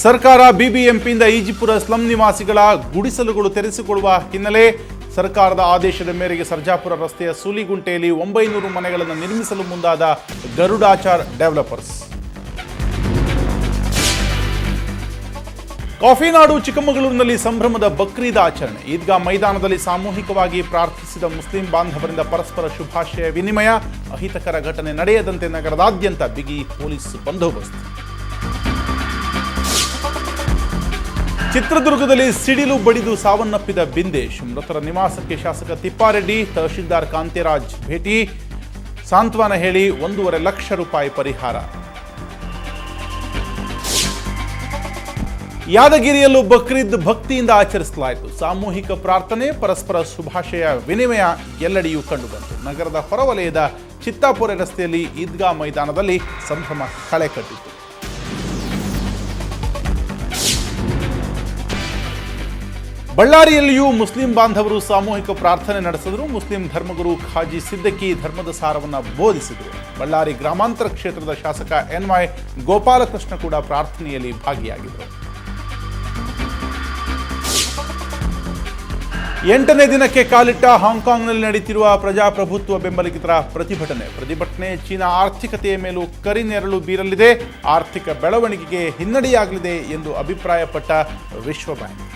ಸರ್ಕಾರ ಬಿಬಿಎಂಪಿಯಿಂದ ಈಜಿಪುರ ಸ್ಲಂ ನಿವಾಸಿಗಳ ಗುಡಿಸಲುಗಳು ತೆರೆಸಿಕೊಳ್ಳುವ ಹಿನ್ನೆಲೆ ಸರ್ಕಾರದ ಆದೇಶದ ಮೇರೆಗೆ ಸರ್ಜಾಪುರ ರಸ್ತೆಯ ಸೂಲಿಗುಂಟೆಯಲ್ಲಿ 900 ಮನೆಗಳನ್ನು ನಿರ್ಮಿಸಲು ಮುಂದಾದ ಗರುಡಾಚಾರ್ ಡೆವಲಪರ್ಸ್. ಕಾಫಿನಾಡು ಚಿಕ್ಕಮಗಳೂರಿನಲ್ಲಿ ಸಂಭ್ರಮದ ಬಕ್ರೀದ್ ಆಚರಣೆ. ಈದ್ಗಾ ಮೈದಾನದಲ್ಲಿ ಸಾಮೂಹಿಕವಾಗಿ ಪ್ರಾರ್ಥಿಸಿದ ಮುಸ್ಲಿಂ ಬಾಂಧವರಿಂದ ಪರಸ್ಪರ ಶುಭಾಶಯ ವಿನಿಮಯ. ಅಹಿತಕರ ಘಟನೆ ನಡೆಯದಂತೆ ನಗರದಾದ್ಯಂತ ಬಿಗಿ ಪೊಲೀಸ್ ಬಂದೋಬಸ್ತ್. ಚಿತ್ರದುರ್ಗದಲ್ಲಿ ಸಿಡಿಲು ಬಡಿದು ಸಾವನ್ನಪ್ಪಿದ ಬಿಂದೇಶ್. ಮೃತರ ನಿವಾಸಕ್ಕೆ ಶಾಸಕ ತಿಪ್ಪಾರೆಡ್ಡಿ, ತಹಶೀಲ್ದಾರ್ ಕಾಂತಿರಾಜ್ ಭೇಟಿ. ಸಾಂತ್ವನ ಹೇಳಿ 1.5 ಲಕ್ಷ ರೂಪಾಯಿ ಪರಿಹಾರ. ಯಾದಗಿರಿಯಲ್ಲೂ ಬಕ್ರೀದ್ ಭಕ್ತಿಯಿಂದ ಆಚರಿಸಲಾಯಿತು. ಸಾಮೂಹಿಕ ಪ್ರಾರ್ಥನೆ, ಪರಸ್ಪರ ಶುಭಾಶಯ ವಿನಿಮಯ ಎಲ್ಲೆಡೆಯೂ ಕಂಡುಬಂತು. ನಗರದ ಹೊರವಲಯದ ಚಿತ್ತಾಪುರ ರಸ್ತೆಯಲ್ಲಿ ಈದ್ಗಾ ಮೈದಾನದಲ್ಲಿ ಸಂಭ್ರಮ ಕಳೆ ಕಟ್ಟಿತು. ಬಳ್ಳಾರಿಯಲ್ಲಿಯೂ ಮುಸ್ಲಿಂ ಬಾಂಧವರು ಸಾಮೂಹಿಕ ಪ್ರಾರ್ಥನೆ ನಡೆಸಿದರು. ಮುಸ್ಲಿಂ ಧರ್ಮಗುರು ಖಾಜಿ ಸಿದ್ದಕ್ಕಿ ಧರ್ಮದ ಸಾರವನ್ನು ಬೋಧಿಸಿದರು. ಬಳ್ಳಾರಿ ಗ್ರಾಮಾಂತರ ಕ್ಷೇತ್ರದ ಶಾಸಕ NY ಗೋಪಾಲಕೃಷ್ಣ ಕೂಡ ಪ್ರಾರ್ಥನೆಯಲ್ಲಿ ಭಾಗಿಯಾಗಿದ್ದರು. 8ನೇ ದಿನಕ್ಕೆ ಕಾಲಿಟ್ಟ ಹಾಂಗ್ಕಾಂಗ್ನಲ್ಲಿ ನಡೆಯುತ್ತಿರುವ ಪ್ರಜಾಪ್ರಭುತ್ವ ಬೆಂಬಲಿತರ ಪ್ರತಿಭಟನೆ ಚೀನಾ ಆರ್ಥಿಕತೆಯ ಮೇಲೂ ಕರಿನೆರಳು ಬೀರಲಿದೆ, ಆರ್ಥಿಕ ಬೆಳವಣಿಗೆಗೆ ಹಿನ್ನಡೆಯಾಗಲಿದೆ ಎಂದು ಅಭಿಪ್ರಾಯಪಟ್ಟ ವಿಶ್ವ ಬ್ಯಾಂಕ್.